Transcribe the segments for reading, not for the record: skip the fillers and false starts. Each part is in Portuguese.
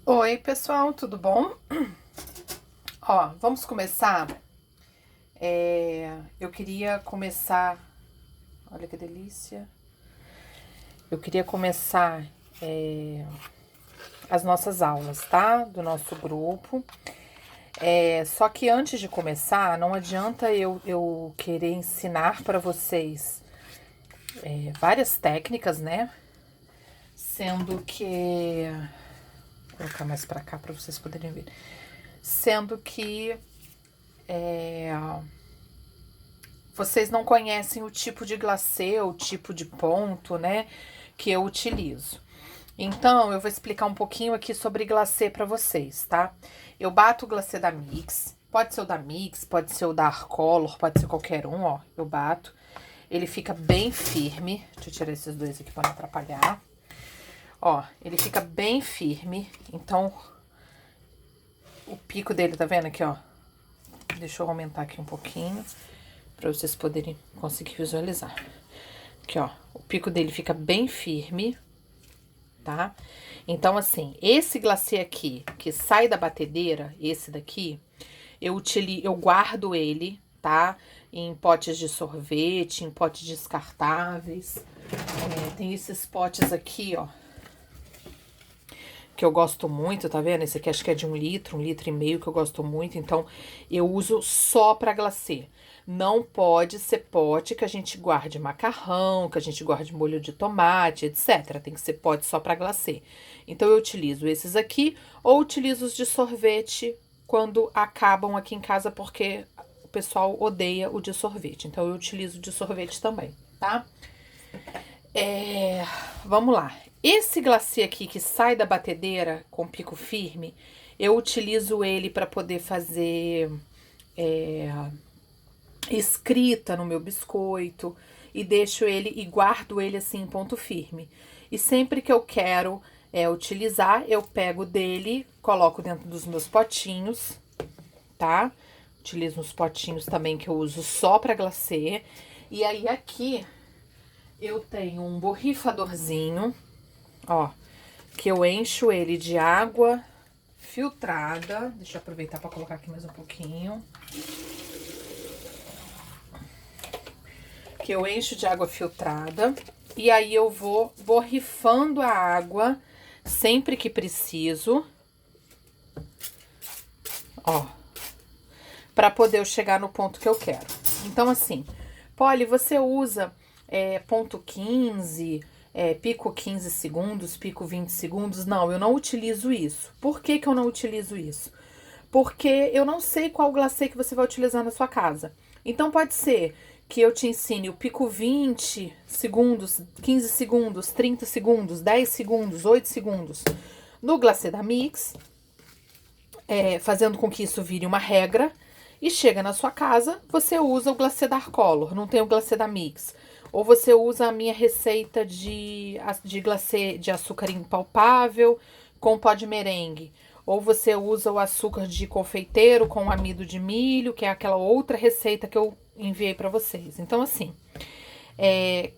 Oi, pessoal, tudo bom? Ó, vamos começar. Eu queria começar. Olha que delícia! Eu queria começar as nossas aulas, tá? Do nosso grupo. Só que antes de começar, não adianta eu querer ensinar para vocês várias técnicas, né? Sendo que. Vou colocar mais para cá para vocês poderem ver. Sendo que vocês não conhecem o tipo de glacê, o tipo de ponto, né, que eu utilizo. Então, eu vou explicar um pouquinho aqui sobre glacê para vocês, tá? Eu bato o glacê da Mix, pode ser o da Mix, pode ser o da Arcolor, pode ser qualquer um, ó. Eu bato, ele fica bem firme. Deixa eu tirar esses dois aqui para não atrapalhar. Ó, ele fica bem firme, então o pico dele, tá vendo aqui, ó? Deixa eu aumentar aqui um pouquinho para vocês poderem conseguir visualizar. Aqui, ó, o pico dele fica bem firme, tá? Então, assim, esse glacê aqui, que sai da batedeira, esse daqui, eu guardo ele, tá? Em potes de sorvete, em potes descartáveis. Tem esses potes aqui, ó, que eu gosto muito, tá vendo? Esse aqui acho que é de 1 litro e meio, que eu gosto muito. Então, eu uso só pra glacê. Não pode ser pote que a gente guarde macarrão, que a gente guarde molho de tomate, etc. Tem que ser pote só pra glacê. Então, eu utilizo esses aqui ou utilizo os de sorvete quando acabam aqui em casa, porque o pessoal odeia o de sorvete. Então, eu utilizo o de sorvete também, tá? Vamos lá. Esse glacê aqui que sai da batedeira com pico firme, eu utilizo ele para poder fazer escrita no meu biscoito e deixo ele e guardo ele assim em ponto firme. E sempre que eu quero utilizar, eu pego dele, coloco dentro dos meus potinhos, tá? Utilizo uns potinhos também que eu uso só para glacê. E aí aqui eu tenho um borrifadorzinho, ó, que eu encho ele de água filtrada. Deixa eu aproveitar para colocar aqui mais um pouquinho. Que eu encho de água filtrada e aí eu vou borrifando a água sempre que preciso, ó, para poder eu chegar no ponto que eu quero. Então, assim, Polly, você usa ponto 15, pico 15 segundos, pico 20 segundos? Não, eu não utilizo isso. Por que que eu não utilizo isso? Porque eu não sei qual glacê que você vai utilizar na sua casa. Então, pode ser que eu te ensine o pico 20 segundos, 15 segundos, 30 segundos, 10 segundos, 8 segundos no glacê da Mix, fazendo com que isso vire uma regra. E chega na sua casa, você usa o glacê da Arcolor, não tem o glacê da Mix. Ou você usa a minha receita de glacê de açúcar impalpável com pó de merengue. Ou você usa o açúcar de confeiteiro com amido de milho, que é aquela outra receita que eu enviei para vocês. Então, assim,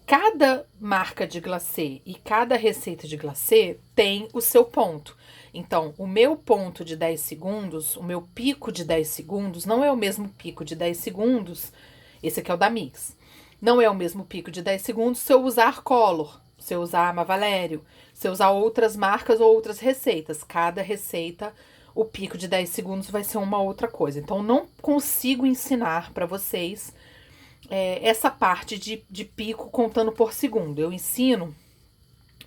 cada marca de glacê e cada receita de glacê tem o seu ponto. Então, o meu ponto de 10 segundos, o meu pico de 10 segundos, não é o mesmo pico de 10 segundos, esse aqui é o da Mix. Não é o mesmo pico de 10 segundos se eu usar Color, se eu usar Ama Valério, se eu usar outras marcas ou outras receitas. Cada receita, o pico de 10 segundos vai ser uma outra coisa. Então, não consigo ensinar para vocês essa parte de pico contando por segundo. Eu ensino,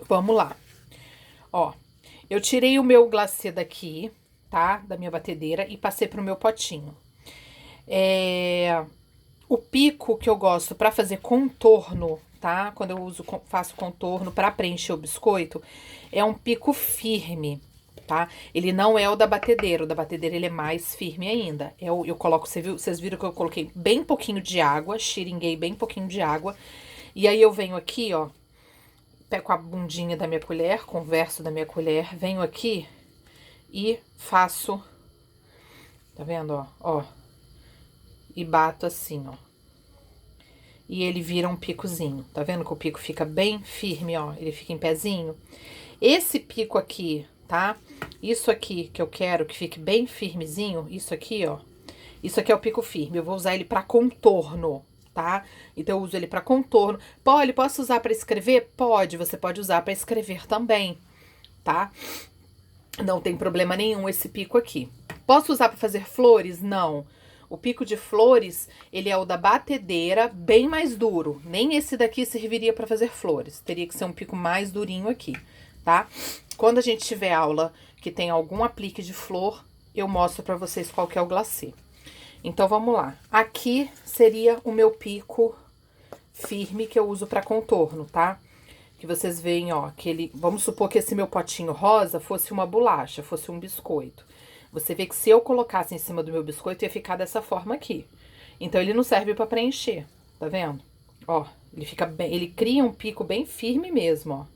vamos lá. Ó, eu tirei o meu glacê daqui, tá? Da minha batedeira e passei pro meu potinho. O pico que eu gosto para fazer contorno, tá? Quando eu faço contorno para preencher o biscoito, é um pico firme, tá? Ele não é o da batedeira. O da batedeira ele é mais firme ainda. Eu coloco, vocês viram que eu coloquei bem pouquinho de água, xiringuei bem pouquinho de água. E aí eu venho aqui, ó, pego a bundinha da minha colher, converso da minha colher, venho aqui e faço, tá vendo, ó, e bato assim, ó. E ele vira um picozinho, tá vendo que o pico fica bem firme, ó, ele fica em pezinho. Esse pico aqui, tá? Isso aqui que eu quero que fique bem firmezinho, isso aqui, ó. Isso aqui é o pico firme, eu vou usar ele pra contorno, tá? Então eu uso ele pra contorno. Polly, posso usar pra escrever? Pode, você pode usar pra escrever também, tá? Não tem problema nenhum esse pico aqui. Posso usar pra fazer flores? Não. O pico de flores, ele é o da batedeira, bem mais duro. Nem esse daqui serviria pra fazer flores. Teria que ser um pico mais durinho aqui, tá? Quando a gente tiver aula que tem algum aplique de flor, eu mostro pra vocês qual que é o glacê. Então, vamos lá. Aqui seria o meu pico firme que eu uso pra contorno, tá? Que vocês veem, ó, que ele... Vamos supor que esse meu potinho rosa fosse uma bolacha, fosse um biscoito. Você vê que se eu colocasse em cima do meu biscoito, ia ficar dessa forma aqui. Então, ele não serve pra preencher, tá vendo? Ó, ele fica bem... Ele cria um pico bem firme mesmo, ó.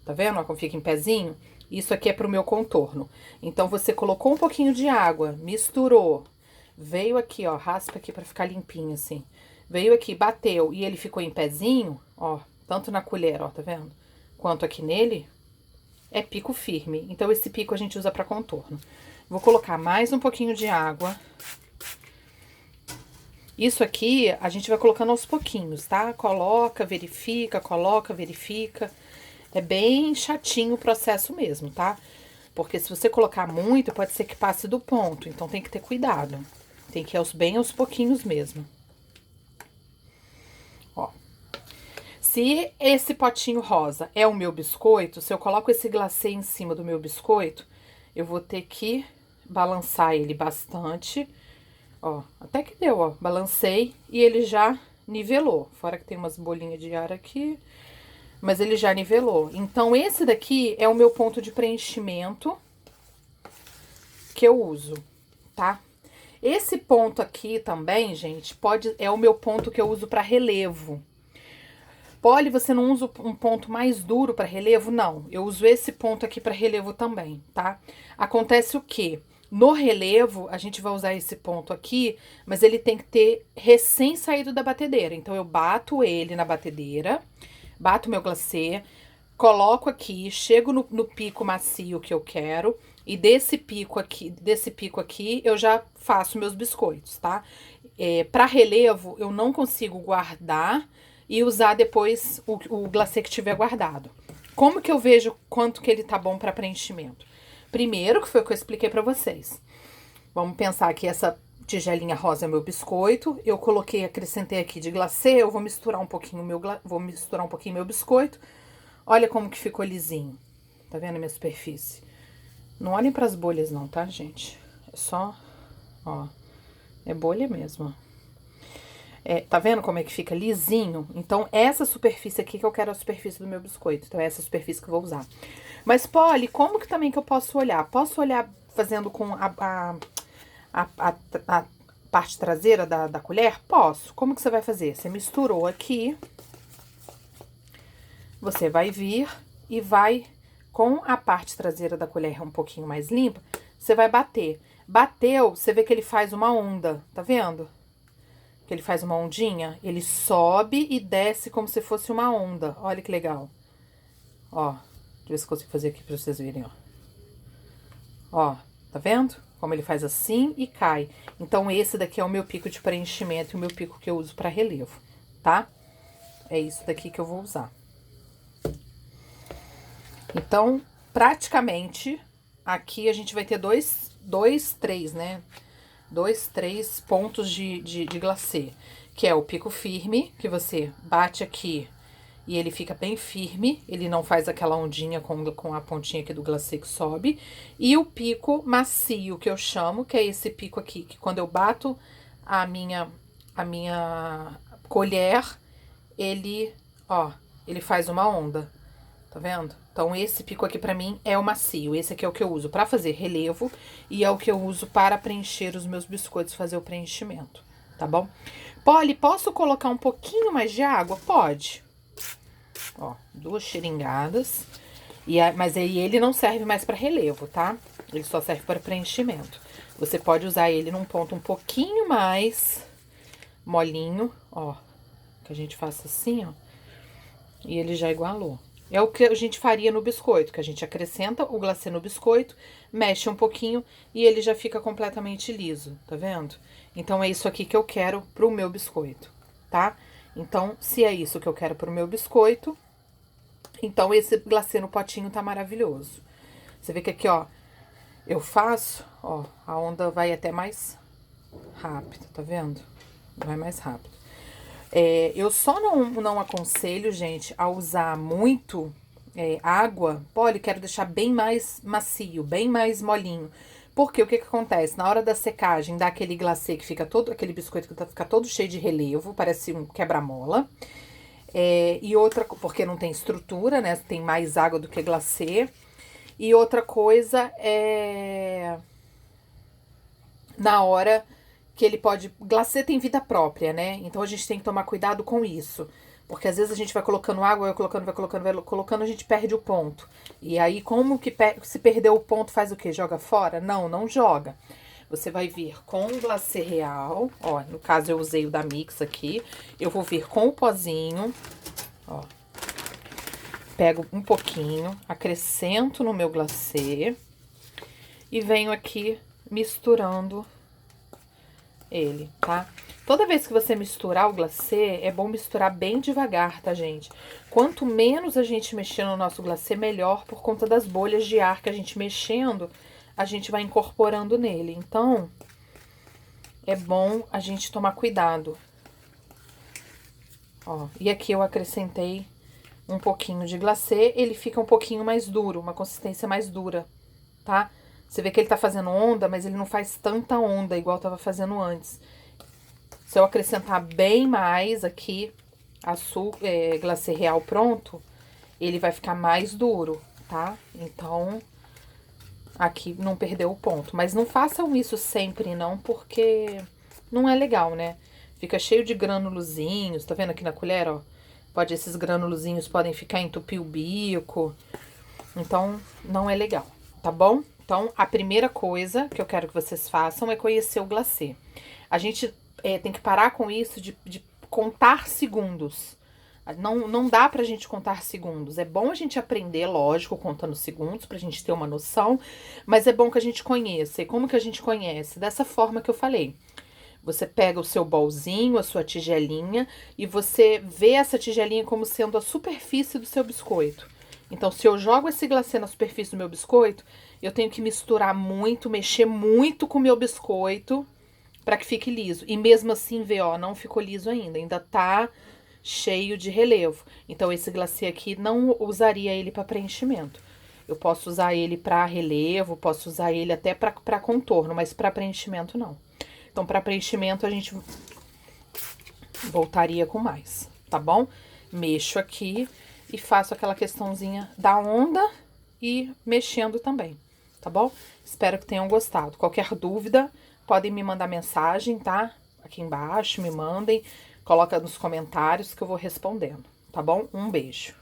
Tá vendo? Ó, como fica em pezinho. Isso aqui é pro meu contorno. Então, você colocou um pouquinho de água, misturou... Veio aqui, ó, raspa aqui pra ficar limpinho, assim. Veio aqui, bateu e ele ficou em pezinho, ó, tanto na colher, ó, tá vendo? Quanto aqui nele, é pico firme. Então, esse pico a gente usa pra contorno. Vou colocar mais um pouquinho de água. Isso aqui, a gente vai colocando aos pouquinhos, tá? Coloca, verifica. É bem chatinho o processo mesmo, tá? Porque se você colocar muito, pode ser que passe do ponto. Então, tem que ter cuidado. Tem que ir bem aos pouquinhos mesmo. Ó. Se esse potinho rosa é o meu biscoito, se eu coloco esse glacê em cima do meu biscoito, eu vou ter que balançar ele bastante. Ó, até que deu, ó. Balancei e ele já nivelou. Fora que tem umas bolinhas de ar aqui, mas ele já nivelou. Então, esse daqui é o meu ponto de preenchimento que eu uso, tá? Esse ponto aqui também, gente, é o meu ponto que eu uso para relevo. Polly, você não usa um ponto mais duro para relevo? Não, eu uso esse ponto aqui para relevo também, tá? Acontece o quê? No relevo, a gente vai usar esse ponto aqui, mas ele tem que ter recém saído da batedeira. Então, eu bato ele na batedeira, bato meu glacê, coloco aqui, chego no pico macio que eu quero, e desse pico aqui, eu já faço meus biscoitos, tá? Para relevo, eu não consigo guardar e usar depois o glacê que tiver guardado. Como que eu vejo quanto que ele tá bom para preenchimento? Primeiro, que foi o que eu expliquei para vocês. Vamos pensar que essa tigelinha rosa é meu biscoito. Eu coloquei, acrescentei aqui de glacê, eu vou misturar um pouquinho meu biscoito. Olha como que ficou lisinho. Tá vendo a minha superfície? Não olhem pras bolhas não, tá, gente? É só, ó, é bolha mesmo, ó. Tá vendo como é que fica lisinho? Então, essa superfície aqui que eu quero a superfície do meu biscoito. Então, é essa superfície que eu vou usar. Mas, Polly, como que também que eu posso olhar? Posso olhar fazendo com a parte traseira da colher? Posso. Como que você vai fazer? Você misturou aqui. Você vai vir e vai, com a parte traseira da colher um pouquinho mais limpa, você vai bater. Bateu, você vê que ele faz uma onda, tá vendo? Que ele faz uma ondinha, ele sobe e desce como se fosse uma onda. Olha que legal. Ó, deixa eu ver se eu consigo fazer aqui pra vocês verem, ó. Ó, tá vendo? Como ele faz assim e cai. Então, esse daqui é o meu pico de preenchimento e o meu pico que eu uso pra relevo, tá? É isso daqui que eu vou usar. Então, praticamente, aqui a gente vai ter três, né? Três pontos de glacê, que é o pico firme, que você bate aqui e ele fica bem firme, ele não faz aquela ondinha com a pontinha aqui do glacê que sobe, e o pico macio, que eu chamo, que é esse pico aqui, que quando eu bato a minha colher, ele, ó, ele faz uma onda, tá vendo? Então, esse pico aqui pra mim é o macio. Esse aqui é o que eu uso pra fazer relevo e é o que eu uso para preencher os meus biscoitos, fazer o preenchimento, tá bom? Polly, posso colocar um pouquinho mais de água? Pode. Ó, 2 xeringadas. Mas aí ele não serve mais pra relevo, tá? Ele só serve para preenchimento. Você pode usar ele num ponto um pouquinho mais molinho, ó. Que a gente faça assim, ó. E ele já igualou. É o que a gente faria no biscoito, que a gente acrescenta o glacê no biscoito, mexe um pouquinho e ele já fica completamente liso, tá vendo? Então é isso aqui que eu quero pro meu biscoito, tá? Então, se é isso que eu quero pro meu biscoito, então esse glacê no potinho tá maravilhoso. Você vê que aqui, ó, eu faço, ó, a onda vai até mais rápido, tá vendo? Vai mais rápido. Eu só não aconselho, gente, a usar muito água. Olha, quero deixar bem mais macio, bem mais molinho. Porque o que acontece? Na hora da secagem, dá aquele glacê que fica todo, aquele biscoito que fica todo cheio de relevo, parece um quebra-mola. E outra, porque não tem estrutura, né? Tem mais água do que glacê. E outra coisa é na hora que ele pode. Glacê tem vida própria, né? Então a gente tem que tomar cuidado com isso. Porque às vezes a gente vai colocando água, vai colocando, a gente perde o ponto. E aí, como que se perder o ponto, faz o quê? Joga fora? Não, não joga. Você vai vir com o glacê real. Ó, no caso eu usei o da Mix aqui. Eu vou vir com o pozinho. Ó. Pego um pouquinho, acrescento no meu glacê. E venho aqui misturando ele, tá? Toda vez que você misturar o glacê, é bom misturar bem devagar, tá, gente? Quanto menos a gente mexer no nosso glacê, melhor, por conta das bolhas de ar que a gente mexendo, a gente vai incorporando nele. Então, é bom a gente tomar cuidado. Ó, e aqui eu acrescentei um pouquinho de glacê, ele fica um pouquinho mais duro, uma consistência mais dura, tá? Você vê que ele tá fazendo onda, mas ele não faz tanta onda igual tava fazendo antes. Se eu acrescentar bem mais aqui glacê real pronto, ele vai ficar mais duro, tá? Então, aqui não perdeu o ponto. Mas não façam isso sempre não, porque não é legal, né? Fica cheio de granulozinhos, tá vendo aqui na colher, ó? Esses granulozinhos podem ficar entupir o bico. Então, não é legal, tá bom? Então, a primeira coisa que eu quero que vocês façam é conhecer o glacê. A gente tem que parar com isso de contar segundos. Não dá pra gente contar segundos. É bom a gente aprender, lógico, contando segundos, pra gente ter uma noção, mas é bom que a gente conheça. E como que a gente conhece? Dessa forma que eu falei. Você pega o seu bolzinho, a sua tigelinha, e você vê essa tigelinha como sendo a superfície do seu biscoito. Então, se eu jogo esse glacê na superfície do meu biscoito, eu tenho que misturar muito, mexer muito com o meu biscoito para que fique liso. E mesmo assim, vê, ó, não ficou liso ainda tá cheio de relevo. Então, esse glacê aqui, não usaria ele para preenchimento. Eu posso usar ele para relevo, posso usar ele até para contorno, mas para preenchimento não. Então, para preenchimento, a gente voltaria com mais, tá bom? Mexo aqui e faço aquela questãozinha da onda e mexendo também, tá bom? Espero que tenham gostado. Qualquer dúvida, podem me mandar mensagem, tá? Aqui embaixo, me mandem, coloca nos comentários que eu vou respondendo, tá bom? Um beijo.